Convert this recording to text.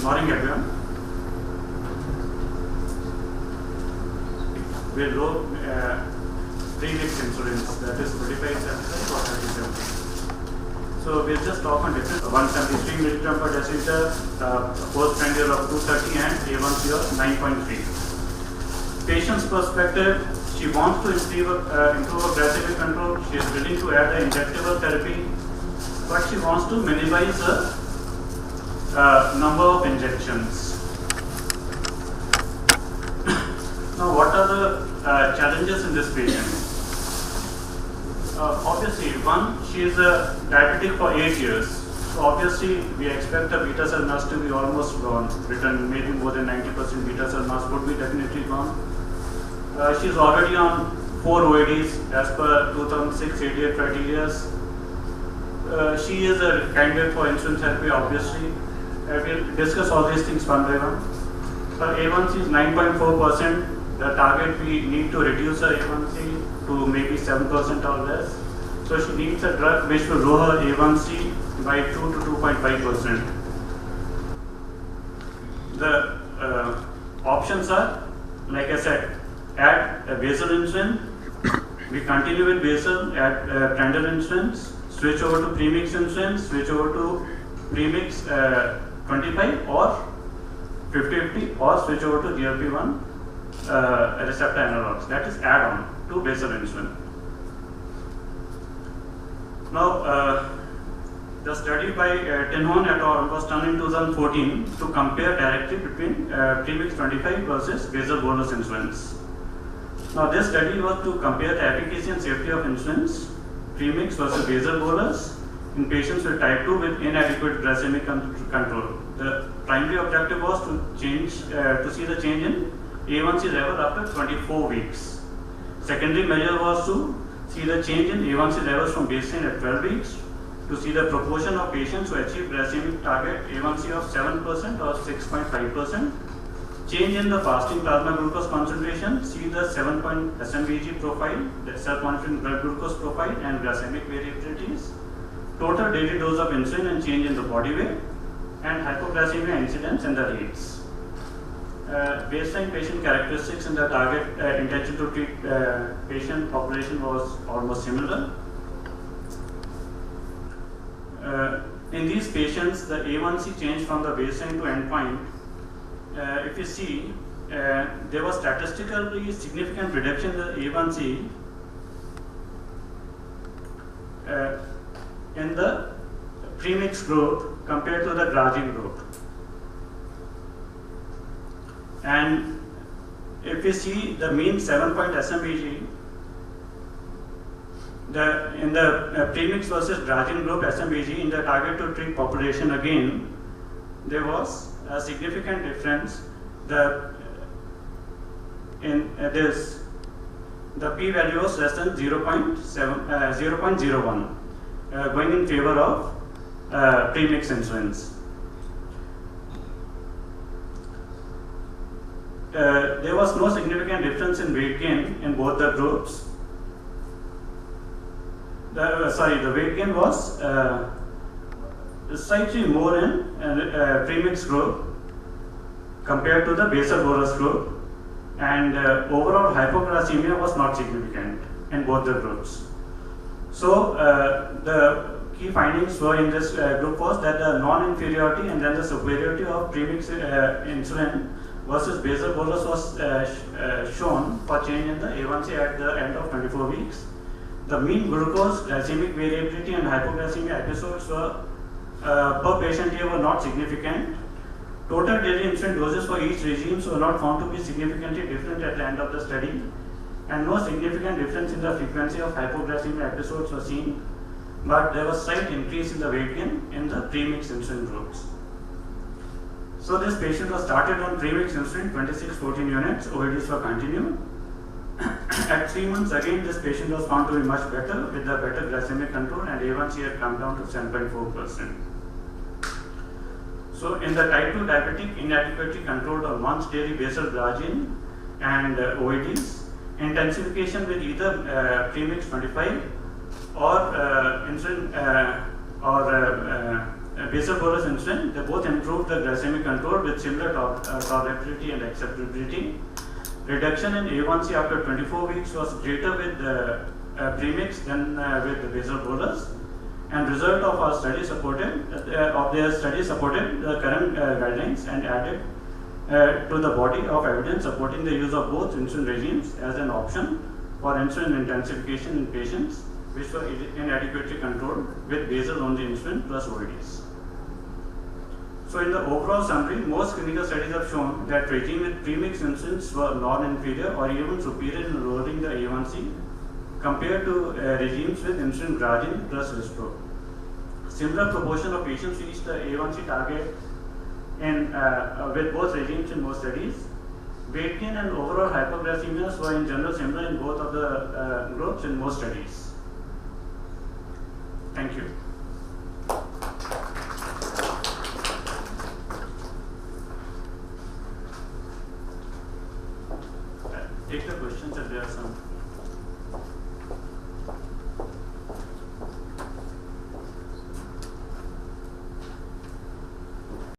morning everyone. We'll roll premix insulin, that is 25/75 or 30/70. So we'll just talk on difference. 173 milligram per deciliter, postprandial of 230 and A1C of 9.3. Patient's perspective, she wants to improve her glycemic control. She is willing to add an injectable therapy, but she wants to minimize the number of injections. Now, what are the challenges in this patient? Obviously, one, she is a diabetic for 8 years. So obviously, we expect the beta cell mass to be almost gone. Written maybe more than 90% beta cell mass would be definitely gone. She is already on 4 OADs as per 2006 88 criteria. She is a candidate for insulin therapy, obviously. We'll discuss all these things one by one. Her A1C is 9.4%. The target, we need to reduce her A1C to maybe 7% or less. So she needs a drug which will lower her A1C by 2 to 2.5%. The options are, like I said, add a basal insulin. We continue with basal, add prandial insulins, switch over to premix insulin, switch over to premix 25 or 50/50, or switch over to GLP-1 receptor analogs. That is add-on to basal insulin. Now, the study by Tinhorn et al. Was done in 2014 to compare directly between premix 25 versus basal bolus insulins. Now, this study was to compare the efficacy and safety of insulins, premix versus basal bolus, in patients with type 2 with inadequate glycemic control. The primary objective was to see the change in A1C level after 24 weeks. Secondary measure was to see the change in A1C levels from baseline at 12 weeks, to see the proportion of patients who achieve glycemic target A1C of 7% or 6.5%. Change in the fasting plasma glucose concentration, see the 7-point SMBG profile, the self-monitoring blood glucose profile, and glycemic variabilities. Total daily dose of insulin and change in the body weight, and hypoglycemia incidence and the rates. Baseline patient characteristics in the target intention to treat patient population was almost similar. In these patients, the A1C changed from the baseline to endpoint. If you see, there was statistically significant reduction in the A1C in the premix group compared to the glargine group. And if you see the mean 7-point SMBG, in the premix versus glargine group SMBG in the target to treat population, again, there was a significant difference. The p-value was less than 0.01, going in favor of premix insulins. There was no significant difference in weight gain in both the groups. The weight gain was slightly more in premix group compared to the basal bolus group, and overall hypoglycemia was not significant in both the groups. So the key findings were in this group was that the non-inferiority and then the superiority of premix insulin versus basal bolus was shown for change in the A1C at the end of 24 weeks. The mean glucose, glycemic variability, and hypoglycemia episodes were per patient year were not significant. Total daily insulin doses for each regime were not found to be significantly different at the end of the study, and no significant difference in the frequency of hypoglycemia episodes was seen, but there was slight increase in the weight gain in the premix insulin groups. So this patient was started on premix insulin 26-14 units, OADs were continued. At 3 months, again, this patient was found to be much better with the better glycemic control, and A1C had come down to 7.4%. So in the type 2 diabetic inadequately controlled on once daily basal glargine and OADs, intensification with either premix 25 or insulin or basal bolus insulin, they both improved the glycemic control with similar tolerability and acceptability. Reduction in A1C after 24 weeks was greater with premix than with the basal bolus, and result of our study supported the current guidelines and added to the body of evidence supporting the use of both insulin regimes as an option for insulin intensification in patients which were inadequately controlled with basal-only insulin plus OADs. So in the overall summary, most clinical studies have shown that regime with premix insulins were non-inferior or even superior in lowering the A1C compared to regimes with insulin glargine plus Lispro. Similar proportion of patients reached the A1C target with both regimes in most studies. Weight gain and overall hypoglycemias were in general similar in both of the groups in most studies. Thank you. Take the questions if there are some.